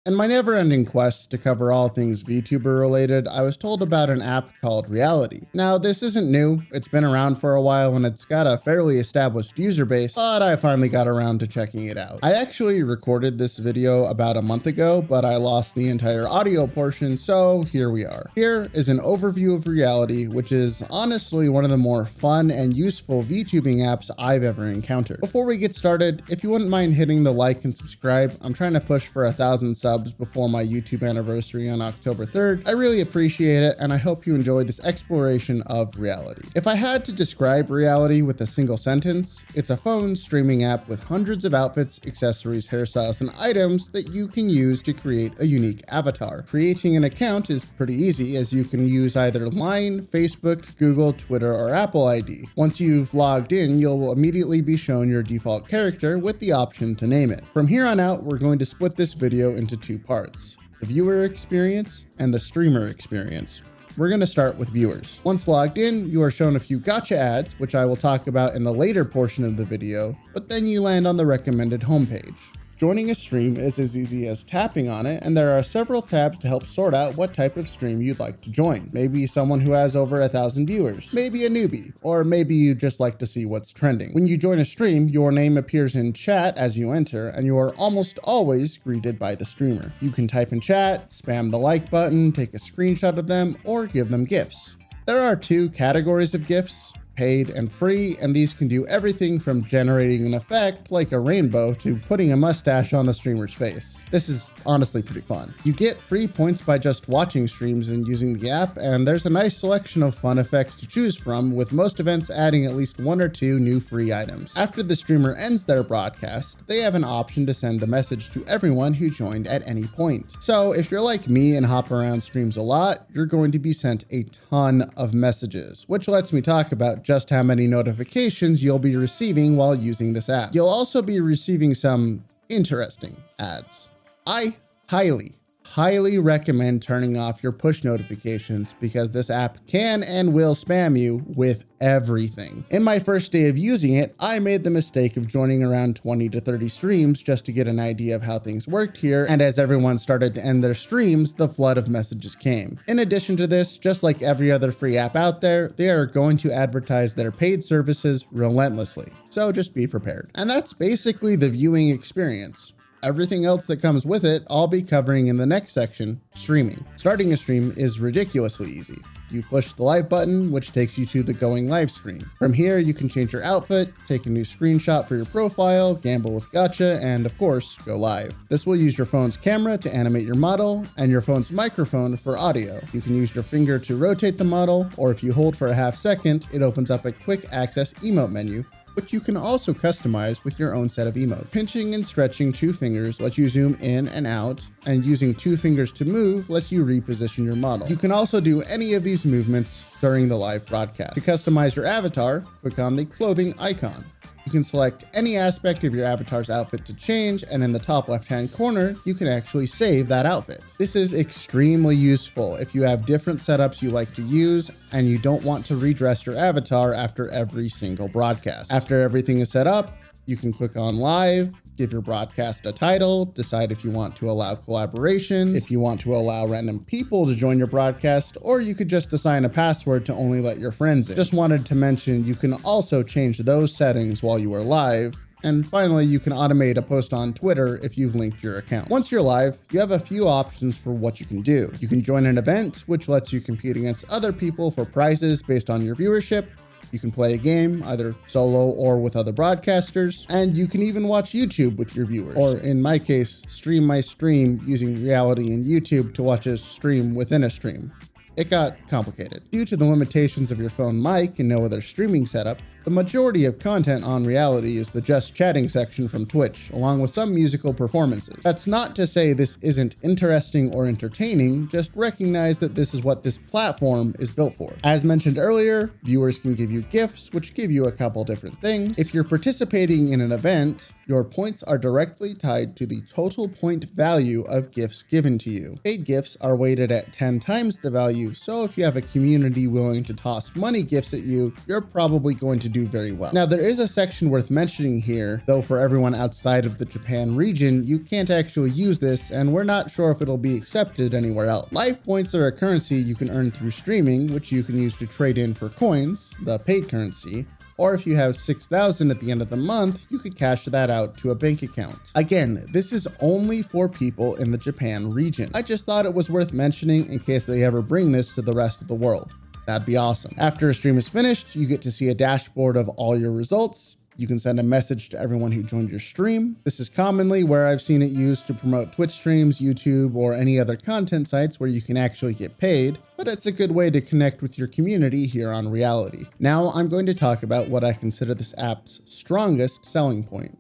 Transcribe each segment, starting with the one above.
In my never-ending quest to cover all things VTuber related, I was told about an app called Raelice. Now, this isn't new, it's been around for a while and it's got a fairly established user base, but I finally got around to checking it out. I actually recorded this video about a month ago, but I lost the entire audio portion, so here we are. Here is an overview of Raelice, which is honestly one of the more fun and useful VTubing apps I've ever encountered. Before we get started, if you wouldn't mind hitting the like and subscribe, I'm trying to push for 1,000 subs before my YouTube anniversary on October 3rd. I really appreciate it, and I hope you enjoyed this exploration of Raelice. If I had to describe Raelice with a single sentence, it's a phone streaming app with hundreds of outfits, accessories, hairstyles, and items that you can use to create a unique avatar. Creating an account is pretty easy, as you can use either Line, Facebook, Google, Twitter, or Apple ID. Once you've logged in, you'll immediately be shown your default character with the option to name it. From here on out, we're going to split this video into two parts: the viewer experience and the streamer experience. We're going to start with viewers. Once logged in, you are shown a few gacha ads, which I will talk about in the later portion of the video, but then you land on the recommended homepage. Joining a stream is as easy as tapping on it, and there are several tabs to help sort out what type of stream you'd like to join. Maybe someone who has over 1,000 viewers, maybe a newbie, or maybe you just like to see what's trending. When you join a stream, your name appears in chat as you enter, and you are almost always greeted by the streamer. You can type in chat, spam the like button, take a screenshot of them, or give them gifts. There are two categories of gifts: paid and free, and these can do everything from generating an effect like a rainbow to putting a mustache on the streamer's face. This is honestly pretty fun. You get free points by just watching streams and using the app, and there's a nice selection of fun effects to choose from, with most events adding at least 1 or 2 new free items. After the streamer ends their broadcast, they have an option to send a message to everyone who joined at any point. So if you're like me and hop around streams a lot, you're going to be sent a ton of messages, which lets me talk about just how many notifications you'll be receiving while using this app. You'll also be receiving some interesting ads. I highly recommend turning off your push notifications, because this app can and will spam you with everything. In my first day of using it, I made the mistake of joining around 20 to 30 streams just to get an idea of how things worked here, and as everyone started to end their streams, the flood of messages came. In addition to this, just like every other free app out there, they are going to advertise their paid services relentlessly, so just be prepared. And that's basically the viewing experience. Everything else that comes with it, I'll be covering in the next section: streaming. Starting a stream is ridiculously easy. You push the live button, which takes you to the going live screen. From here, you can change your outfit, take a new screenshot for your profile, gamble with gacha, and of course, go live. This will use your phone's camera to animate your model, and your phone's microphone for audio. You can use your finger to rotate the model, or if you hold for a half second, it opens up a quick access emote menu, which you can also customize with your own set of emotes. Pinching and stretching 2 fingers lets you zoom in and out, and using 2 fingers to move lets you reposition your model. You can also do any of these movements during the live broadcast. To customize your avatar, click on the clothing icon. You can select any aspect of your avatar's outfit to change, and in the top left-hand corner, you can actually save that outfit. This is extremely useful if you have different setups you like to use and you don't want to redress your avatar after every single broadcast. After everything is set up, you can click on live, give your broadcast a title, decide if you want to allow collaboration, if you want to allow random people to join your broadcast, or you could just assign a password to only let your friends in. Just wanted to mention you can also change those settings while you are live. And finally, you can automate a post on Twitter if you've linked your account. Once you're live, you have a few options for what you can do. You can join an event, which lets you compete against other people for prizes based on your viewership. You can play a game, either solo or with other broadcasters, and you can even watch YouTube with your viewers. Or in my case, stream my stream using Raelice and YouTube to watch a stream within a stream. It got complicated. Due to the limitations of your phone mic and no other streaming setup, the majority of content on Raelice is the just chatting section from Twitch, along with some musical performances. That's not to say this isn't interesting or entertaining, just recognize that this is what this platform is built for. As mentioned earlier, viewers can give you gifts, which give you a couple different things. If you're participating in an event, Your points are directly tied to the total point value of gifts given to you. Paid gifts are weighted at 10 times the value, so if you have a community willing to toss money gifts at you, you're probably going to do very well. Now, there is a section worth mentioning here, though for everyone outside of the Japan region, you can't actually use this, and we're not sure if it'll be accepted anywhere else. Life points are a currency you can earn through streaming, which you can use to trade in for coins, the paid currency, or if you have 6,000 at the end of the month, you could cash that out to a bank account. Again, this is only for people in the Japan region. I just thought it was worth mentioning in case they ever bring this to the rest of the world. That'd be awesome. After a stream is finished, you get to see a dashboard of all your results. You can send a message to everyone who joined your stream. This is commonly where I've seen it used to promote Twitch streams, YouTube, or any other content sites where you can actually get paid, but it's a good way to connect with your community here on Raelice. Now I'm going to talk about what I consider this app's strongest selling point.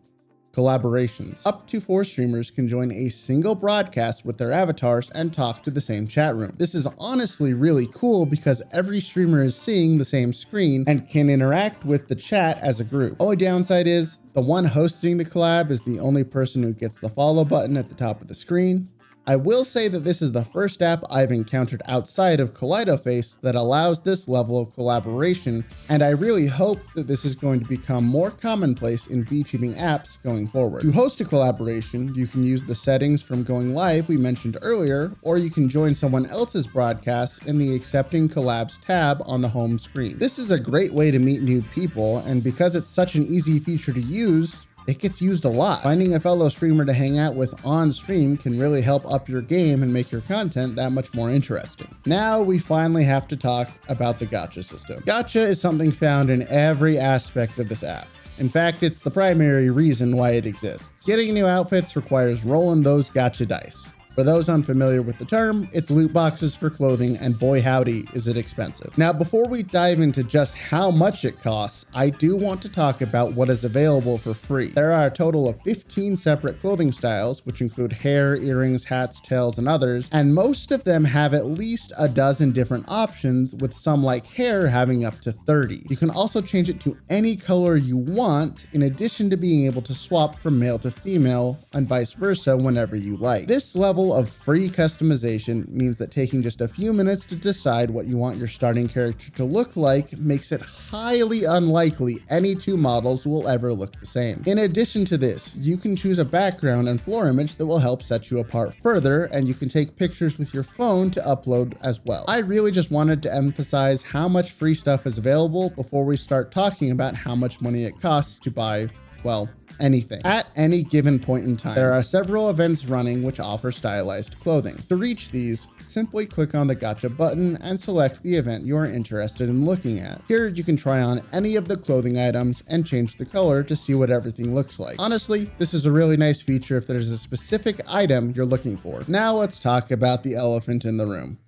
Collaborations. Up to 4 streamers can join a single broadcast with their avatars and talk to the same chat room. This is honestly really cool because every streamer is seeing the same screen and can interact with the chat as a group. Only downside is the one hosting the collab is the only person who gets the follow button at the top of the screen. I will say that this is the first app I've encountered outside of KaleidoFace that allows this level of collaboration, and I really hope that this is going to become more commonplace in Vtubing apps going forward. To host a collaboration, you can use the settings from going live we mentioned earlier, or you can join someone else's broadcast in the Accepting Collabs tab on the home screen. This is a great way to meet new people, and because it's such an easy feature to use, it gets used a lot. Finding a fellow streamer to hang out with on stream can really help up your game and make your content that much more interesting. Now we finally have to talk about the gacha system. Gacha is something found in every aspect of this app. In fact, it's the primary reason why it exists. Getting new outfits requires rolling those gacha dice. For those unfamiliar with the term, it's loot boxes for clothing, and boy howdy is it expensive. Now, before we dive into just how much it costs, I do want to talk about what is available for free. There are a total of 15 separate clothing styles, which include hair, earrings, hats, tails, and others, and most of them have at least a dozen different options, with some like hair having up to 30. You can also change it to any color you want, in addition to being able to swap from male to female, and vice versa whenever you like. This level of free customization means that taking just a few minutes to decide what you want your starting character to look like makes it highly unlikely any 2 models will ever look the same. In addition to this, you can choose a background and floor image that will help set you apart further, and you can take pictures with your phone to upload as well. I really just wanted to emphasize how much free stuff is available before we start talking about how much money it costs to buy, well, anything. At any given point in time, there are several events running which offer stylized clothing. To reach these, simply click on the gacha button and select the event you are interested in looking at. Here you can try on any of the clothing items and change the color to see what everything looks like. Honestly, this is a really nice feature if there's a specific item you're looking for. Now let's talk about the elephant in the room.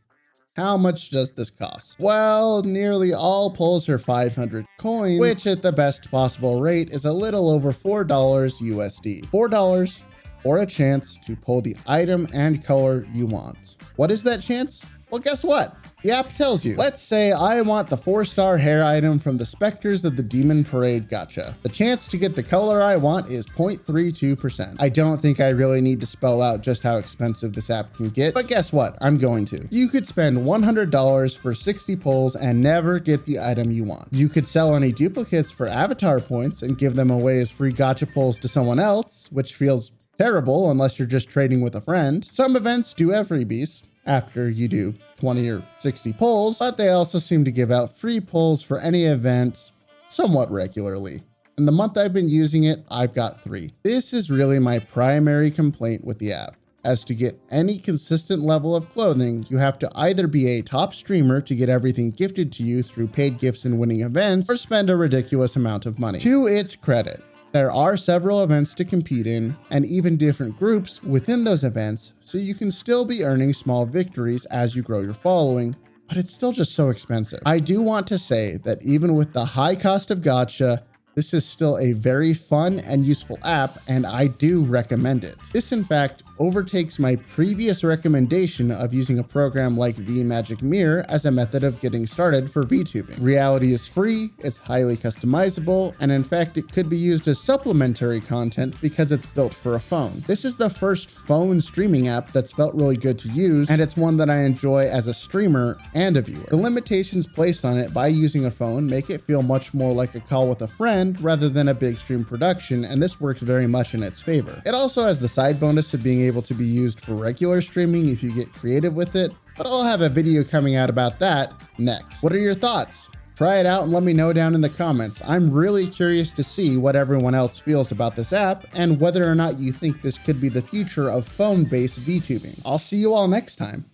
How much does this cost? Well, nearly all pulls are 500 coins, which at the best possible rate is a little over $4 USD. $4 for a chance to pull the item and color you want. What is that chance? Well, guess what? The app tells you. Let's say I want the 4-star hair item from the Spectres of the Demon Parade gacha. The chance to get the color I want is 0.32%. I don't think I really need to spell out just how expensive this app can get, but guess what? I'm going to. You could spend $100 for 60 pulls and never get the item you want. You could sell any duplicates for avatar points and give them away as free gacha pulls to someone else, which feels terrible unless you're just trading with a friend. Some events do have freebies after you do 20 or 60 pulls, but they also seem to give out free pulls for any events somewhat regularly. In the month I've been using it, I've got 3. This is really my primary complaint with the app. As to get any consistent level of clothing, you have to either be a top streamer to get everything gifted to you through paid gifts and winning events, or spend a ridiculous amount of money. To its credit, there are several events to compete in, and even different groups within those events, so you can still be earning small victories as you grow your following, but it's still just so expensive. I do want to say that even with the high cost of gacha, this is still a very fun and useful app, and I do recommend it. This, in fact, overtakes my previous recommendation of using a program like VMagic Mirror as a method of getting started for VTubing. Reality is free, it's highly customizable, and in fact it could be used as supplementary content because it's built for a phone. This is the first phone streaming app that's felt really good to use, and it's one that I enjoy as a streamer and a viewer. The limitations placed on it by using a phone make it feel much more like a call with a friend rather than a big stream production, and this works very much in its favor. It also has the side bonus of being able to be used for regular streaming if you get creative with it, but I'll have a video coming out about that next. What are your thoughts? Try it out and let me know down in the comments. I'm really curious to see what everyone else feels about this app and whether or not you think this could be the future of phone-based VTubing. I'll see you all next time.